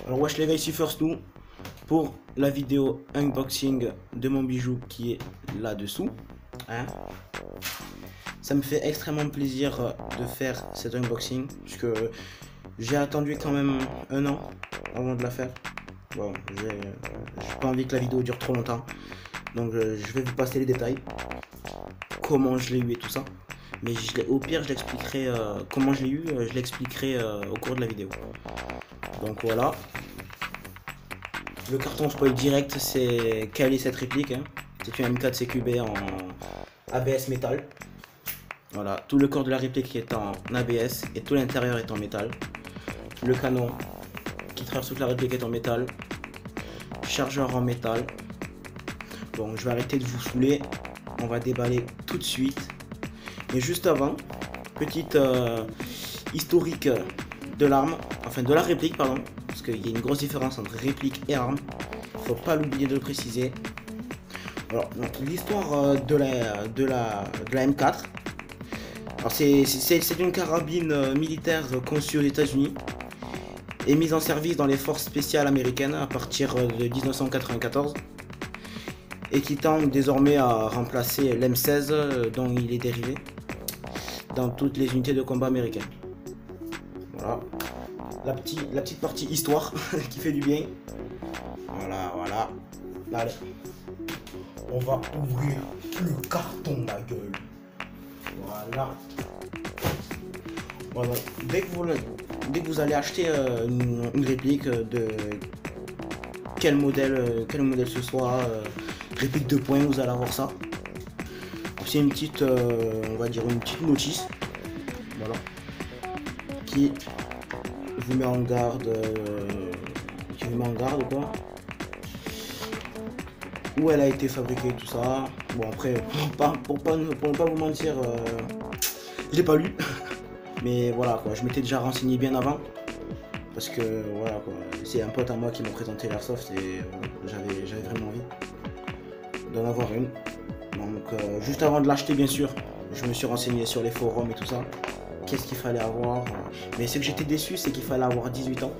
Alors wesh les gars, ici First Nous pour la vidéo unboxing de mon bijou qui est là-dessous. Hein, ça me fait extrêmement plaisir de faire cet unboxing puisque j'ai attendu quand même un an avant de la faire. Bon, j'ai pas envie que la vidéo dure trop longtemps, donc je vais vous passer les détails, comment je l'ai eu et tout ça. Mais au pire je l'expliquerai comment je l'ai eu, je l'expliquerai au cours de la vidéo. Donc voilà. Le carton spoil direct, c'est quelle est cette réplique, hein. C'est une M4 CQB en ABS métal. Voilà, tout le corps de la réplique est en ABS et tout l'intérieur est en métal. Le canon qui traverse toute la réplique est en métal. Chargeur en métal. Bon, je vais arrêter de vous saouler. On va déballer tout de suite. Mais juste avant, petite historique de l'arme, enfin de la réplique, pardon. Parce qu'il y a une grosse différence entre réplique et arme. Faut pas l'oublier de le préciser. Alors, l'histoire de la M4. Alors c'est une carabine militaire conçue aux États-Unis et mise en service dans les forces spéciales américaines à partir de 1994 et qui tend désormais à remplacer l'M16 dont il est dérivé dans toutes les unités de combat américaines. Voilà. La petite partie histoire qui fait du bien. Voilà. Allez. On va ouvrir le carton, la gueule. Voilà. Dès que vous allez acheter une réplique de quel modèle ce soit, réplique de points, vous allez avoir ça. C'est une petite, on va dire une petite notice. Voilà. Qui vous met en garde, quoi, où elle a été fabriquée, tout ça. Bon après, pour ne pas vous mentir, je l'ai pas lu, mais voilà quoi, je m'étais déjà renseigné bien avant, parce que voilà quoi, c'est un pote à moi qui m'a présenté l'Airsoft et j'avais vraiment envie d'en avoir une. Donc juste avant de l'acheter, bien sûr, je me suis renseigné sur les forums et tout ça. Qu'est-ce qu'il fallait avoir, mais ce que j'étais déçu, c'est qu'il fallait avoir 18 ans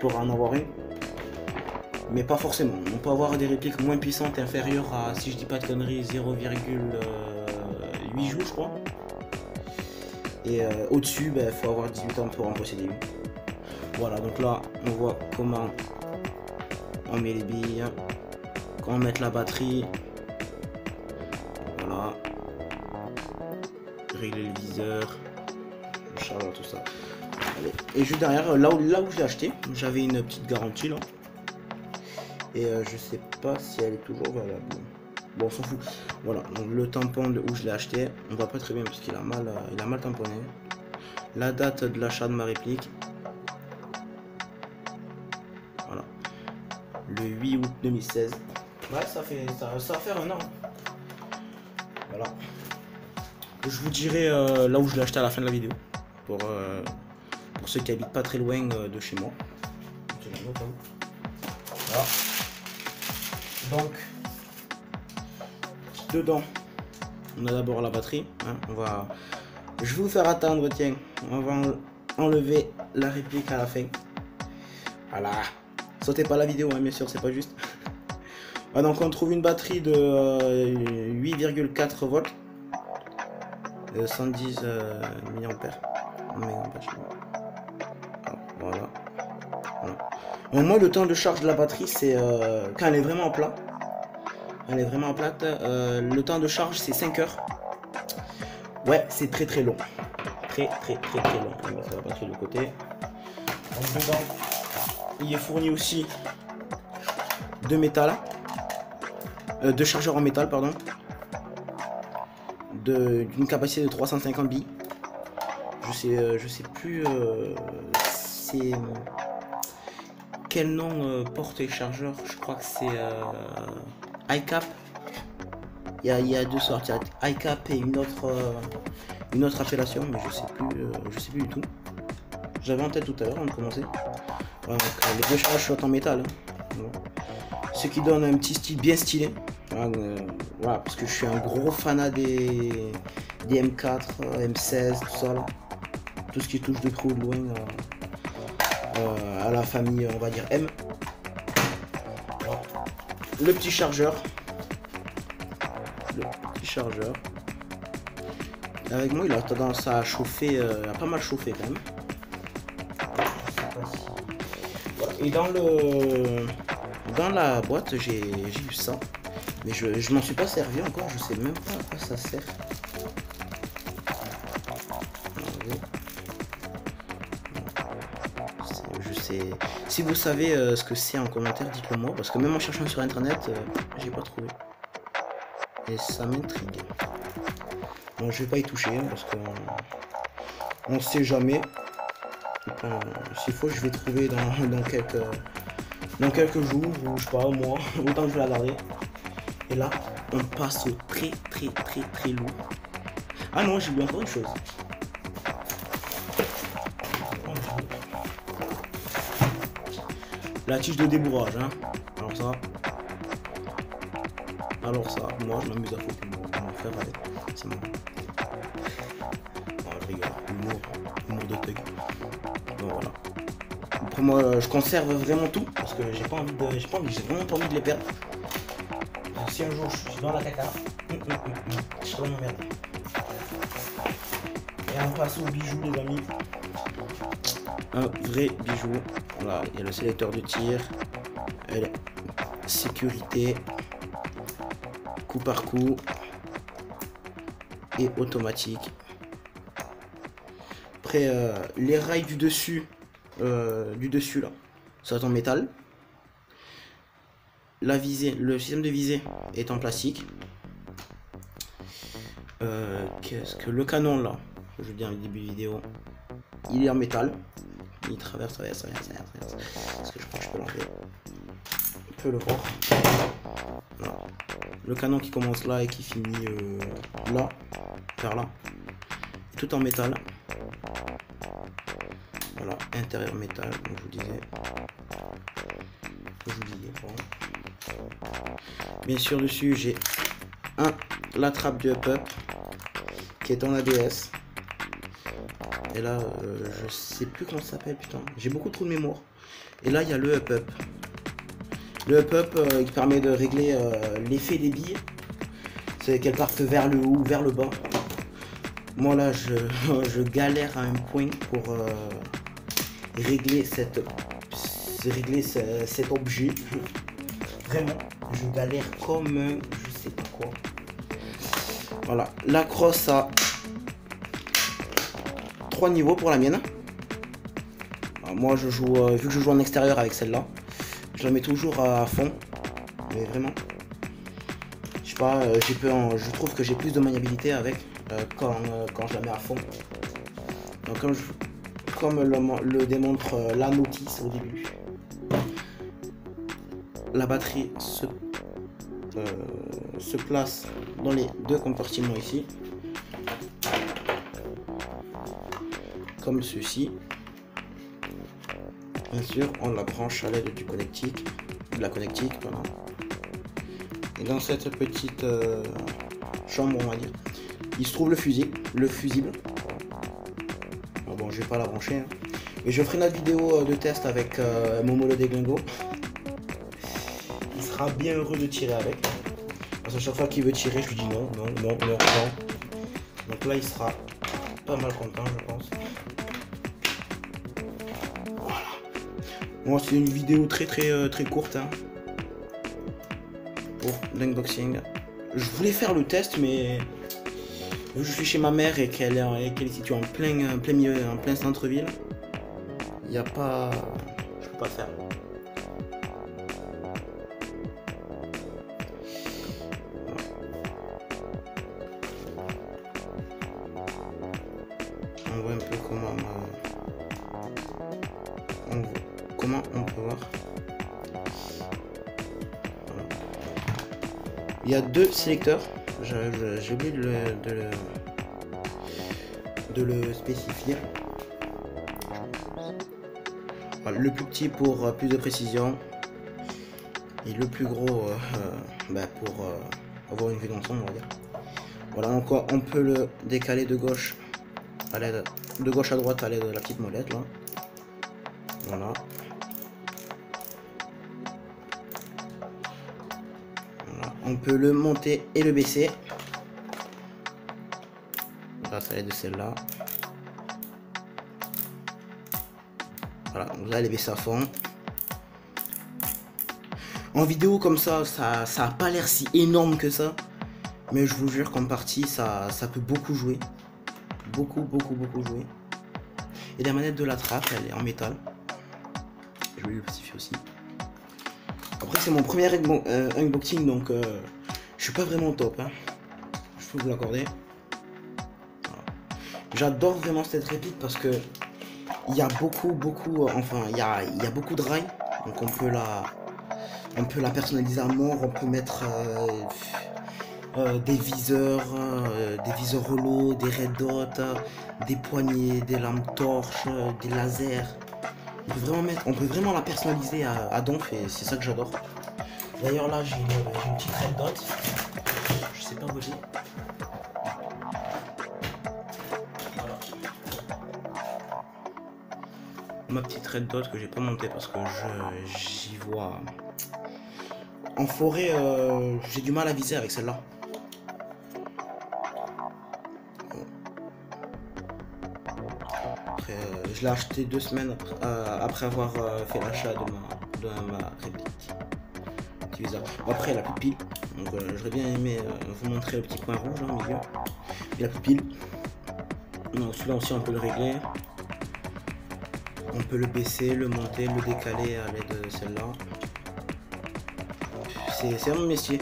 pour en avoir une, mais pas forcément. On peut avoir des répliques moins puissantes, inférieures à, si je dis pas de conneries, 0,8 joues je crois, et au-dessus il faut avoir 18 ans pour en posséder une. Voilà, donc là on voit comment on met les billes, comment mettre la batterie, voilà, régler le viseur, tout ça. Allez. Et juste derrière, là où je l'ai acheté, j'avais une petite garantie là. Et je sais pas si elle est toujours valable. Bon, on s'en fout. Voilà, donc le tampon de où je l'ai acheté, on voit pas très bien parce qu'il a mal tamponné. La date de l'achat de ma réplique. Voilà. Le 8 août 2016. Ouais, ça va faire un an. Voilà. Je vous dirai là où je l'ai acheté à la fin de la vidéo. Pour ceux qui habitent pas très loin de chez moi. Voilà. Donc, dedans, on a d'abord la batterie. Hein, je vais vous faire attendre, tiens. On va enlever la réplique à la fin. Voilà. Sautez pas la vidéo, hein, bien sûr, c'est pas juste. Voilà, donc on trouve une batterie de 8,4 volts. 110 milliampères. Voilà. Bon, moi le temps de charge de la batterie, c'est quand elle est vraiment plate. Le temps de charge c'est 5 heures. Ouais, c'est très long. Très long. On va mettre la batterie de côté. Donc dedans, il est fourni aussi de métal, de chargeurs en métal, pardon, d'une capacité de 350 billes. Je sais plus c'est quel nom porte les chargeurs. Je crois que c'est iCap. Il y a deux sortes, il y a iCap et une autre appellation, mais je sais plus du tout. J'avais en tête tout à l'heure avant de commencer. Voilà, donc, les deux charges sont en métal, hein. Voilà. Ce qui donne un petit style bien stylé. Voilà, parce que je suis un gros fanat des M4, M16, tout ça là. Tout ce qui touche de près ou de loin. à la famille, on va dire M. Le petit chargeur. Avec moi, il a tendance à chauffer, à pas mal chauffer quand même. Et dans la boîte, j'ai eu ça. Mais je m'en suis pas servi encore, je sais même pas à quoi ça sert. Je sais. Si vous savez ce que c'est en commentaire, dites-le moi, parce que même en cherchant sur internet, j'ai pas trouvé. Et ça m'intrigue. Bon, je vais pas y toucher hein, parce qu'on sait jamais. S'il faut, je vais trouver dans quelques jours, ou je sais pas, mois, autant que je vais la garder. Et là, on passe au très lourd. Ah non, j'ai vu encore une chose. La tige de débourrage, hein. Alors ça, moi je m'amuse à foutre mon frère avec. C'est marrant. Oh, je rigole, humour de thug. Bon voilà. Après moi, je conserve vraiment tout parce que j'ai vraiment pas envie de les perdre. Si un jour je suis dans la caca, je serai m'emmerder. Et on passe au bijou les amis. Un vrai bijou. Voilà, il y a le sélecteur de tir, sécurité, coup par coup et automatique. Après les rails du dessus là, ça va en métal. La visée, le système de visée est en plastique. Qu'est-ce que le canon là, je dis en début de vidéo, il est en métal. Il traverse. Parce que je crois que je peux l'enlever. On peut le voir. Voilà. Le canon qui commence là et qui finit là, vers là. Tout en métal. Voilà, intérieur métal, comme je vous disais. Bien sûr, dessus, j'ai la trappe du up-up qui est en ABS. Et là, je sais plus comment ça s'appelle, putain. J'ai beaucoup trop de mémoire. Et là, il y a le up-up. Le up-up qui permet de régler l'effet des billes. C'est qu'elles partent vers le haut ou vers le bas. Moi là, je galère à un point pour régler cet objet. Vraiment, je galère comme je sais pas quoi. Voilà, la crosse a 3 niveaux pour la mienne. Alors, moi je joue, vu que je joue en extérieur avec celle-là, je la mets toujours à fond. Mais vraiment, je sais pas, je trouve que j'ai plus de maniabilité avec quand je la mets à fond. Donc comme le démontre la notice au début, la batterie se place dans les 2 compartiments ici, comme ceci. Bien sûr, on la branche à l'aide de la connectique, voilà. Et dans cette petite chambre, on va dire, il se trouve le fusible. Bon, je vais pas la brancher, hein. Et je ferai une autre vidéo de test avec Momo le déglingo. Il sera bien heureux de tirer avec. Parce que chaque fois qu'il veut tirer, je lui dis non. Donc là, il sera pas mal content, je pense. Voilà. Bon, c'est une vidéo très courte, hein, pour l'unboxing. Je voulais faire le test, mais vu que je suis chez ma mère et qu'elle est située en plein milieu, en plein centre-ville, il n'y a pas... je peux pas le faire. On voit un peu comment on peut voir. Voilà. Il y a 2 sélecteurs. J'ai oublié de le spécifier. Voilà, le plus petit pour plus de précision et le plus gros pour avoir une vue d'ensemble, on va dire. Voilà, donc on peut le décaler de gauche à droite à l'aide de la petite molette là. Voilà. Voilà. On peut le monter et le baisser. Grâce à l'aide de celle-là. Voilà, vous allez baisser à fond. En vidéo comme ça a pas l'air si énorme que ça. Mais je vous jure qu'en partie, ça peut beaucoup jouer. Beaucoup jouer. Et la manette de la trappe, elle est en métal. Je vais lui pacifier aussi. Après, c'est mon premier unboxing, donc je suis pas vraiment au top. Hein. Je peux vous l'accorder. Voilà. J'adore vraiment cette réplique parce que il y a beaucoup, enfin, il y a beaucoup de rails. Donc on peut la personnaliser à mort. On peut mettre des viseurs holo, des red dots, des poignées, des lampes torches, des lasers. On peut vraiment la personnaliser à donf et c'est ça que j'adore. D'ailleurs là j'ai une petite red dot. Je sais pas où j'ai. Voilà. Ma petite red dot que j'ai pas montée parce que j'y vois. En forêt, j'ai du mal à viser avec celle-là. Après, je l'ai acheté 2 semaines après avoir fait l'achat de ma réplique. Après, la pupille. Donc, j'aurais bien aimé vous montrer le petit point rouge au milieu. Et la pupille. Donc, celui-là aussi, on peut le régler. On peut le baisser, le monter, le décaler à l'aide de celle-là. C'est un métier.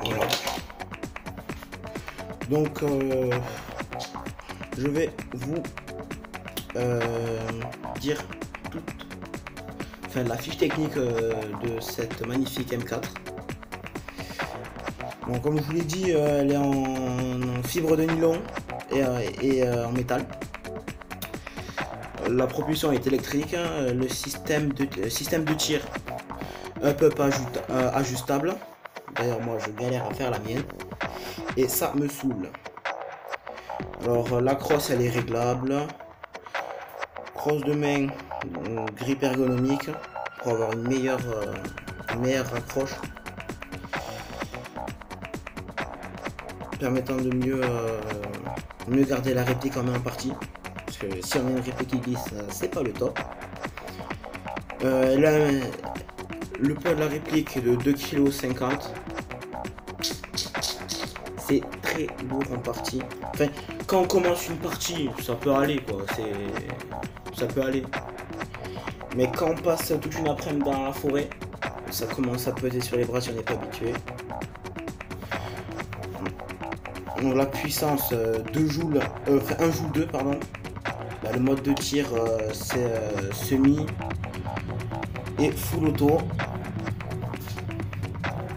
Voilà. Donc je vais vous dire la fiche technique de cette magnifique M4. Bon, comme je vous l'ai dit, elle est en fibre de nylon et en métal. La propulsion est électrique. Le système de tir up ajustable. D'ailleurs moi je galère à faire la mienne et ça me saoule. Alors la crosse elle est réglable. Crosse de main, grip ergonomique pour avoir une meilleure accroche, permettant de mieux garder la réplique en main partie. Parce que si on a une réplique qui glisse, c'est pas le top. Le poids de la réplique est de 2,50 kg. C'est très lourd en partie. Enfin, quand on commence une partie, ça peut aller quoi. Ça peut aller. Mais quand on passe toute une après-midi dans la forêt, ça commence à peser sur les bras si on n'est pas habitué. Donc la puissance 1 joule 2 pardon. Bah, le mode de tir c'est semi et full auto.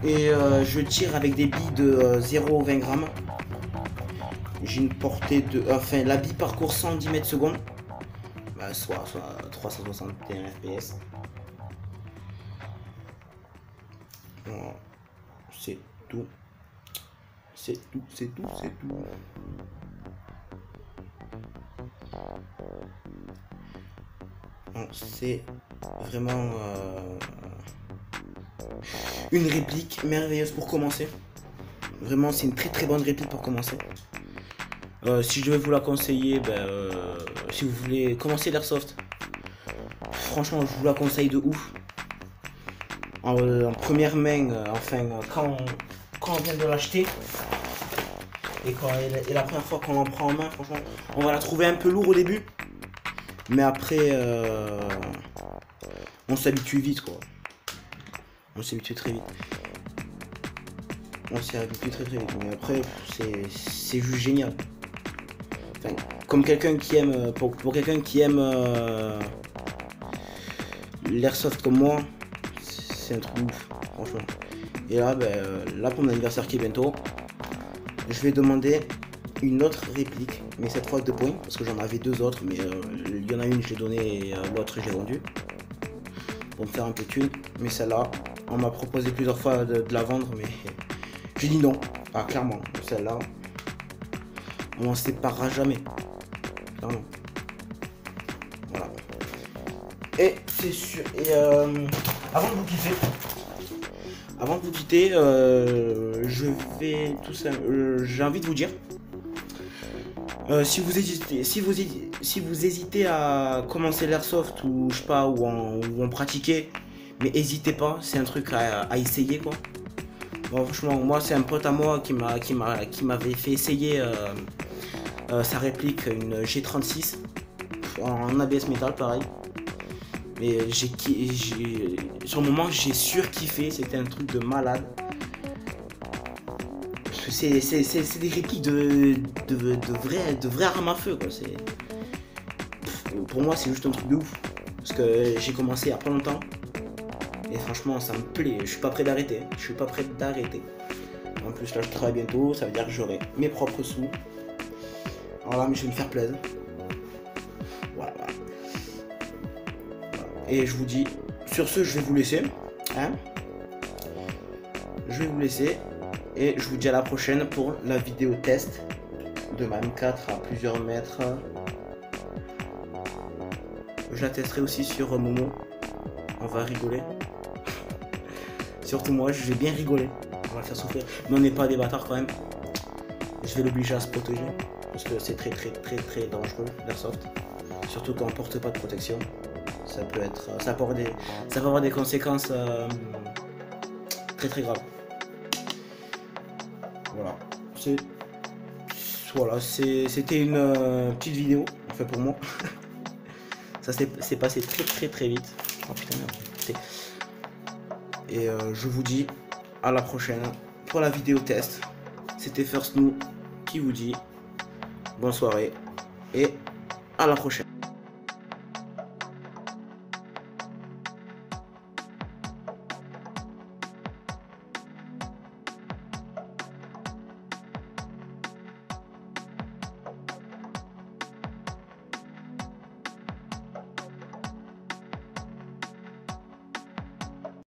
Et je tire avec des billes de 0,20 grammes. J'ai une portée de... Enfin, la bille parcourt 110 mètres secondes. Bah, soit 361 fps. Voilà. C'est tout. C'est tout. C'est vraiment une réplique merveilleuse pour commencer. Vraiment, c'est une très bonne réplique pour commencer. Si je devais vous la conseiller, si vous voulez commencer l'airsoft, franchement, je vous la conseille de ouf. En première main, quand on vient de l'acheter et la première fois qu'on en prend en main, franchement, on va la trouver un peu lourde au début, mais après, on s'habitue vite, quoi. On s'habitue très vite. Mais après, c'est juste génial. Enfin, comme quelqu'un qui aime, pour quelqu'un qui aime l'airsoft comme moi, c'est un truc ouf, franchement. Et là, là pour mon anniversaire qui est bientôt, je vais demander une autre réplique, mais cette fois 2 points, parce que j'en avais 2 autres, mais il y en a une j'ai donné et l'autre j'ai vendu pour me faire un peu de thune. Mais celle-là, on m'a proposé plusieurs fois de la vendre, mais j'ai dit non. Ah, clairement, celle-là, on n'en séparera jamais. Clairement. Et c'est sûr. Et avant de vous quitter, je vais tout ça. J'ai envie de vous dire, si vous hésitez à commencer l'airsoft ou je sais pas ou en pratiquer, mais hésitez pas, c'est un truc à essayer quoi. Bon, franchement, moi c'est un pote à moi qui m'avait fait essayer sa réplique, une G36 en ABS métal pareil. Mais sur le moment j'ai surkiffé, c'était un truc de malade. C'est des répliques de vraies armes à feu quoi. Pour moi c'est juste un truc de ouf. Parce que j'ai commencé il y a pas longtemps. Et franchement ça me plaît, je suis pas prêt d'arrêter. En plus là je travaille bientôt, ça veut dire que j'aurai mes propres sous. Alors là mais je vais me faire plaisir. Voilà. Et je vous dis, sur ce je vais vous laisser. Hein, je vais vous laisser. Et je vous dis à la prochaine pour la vidéo test de ma M4 à plusieurs mètres. Je la testerai aussi sur Momo. On va rigoler. Surtout moi, je vais bien rigoler. On va le faire souffrir. Mais on n'est pas des bâtards quand même. Je vais l'obliger à se protéger. Parce que c'est très dangereux l'airsoft. Surtout quand on porte pas de protection. Ça peut avoir des conséquences très graves. Voilà, c'était une petite vidéo, en fait pour moi. Ça s'est passé très vite. Oh putain merde. Et je vous dis à la prochaine pour la vidéo test. C'était First Nous qui vous dit bonne soirée et à la prochaine.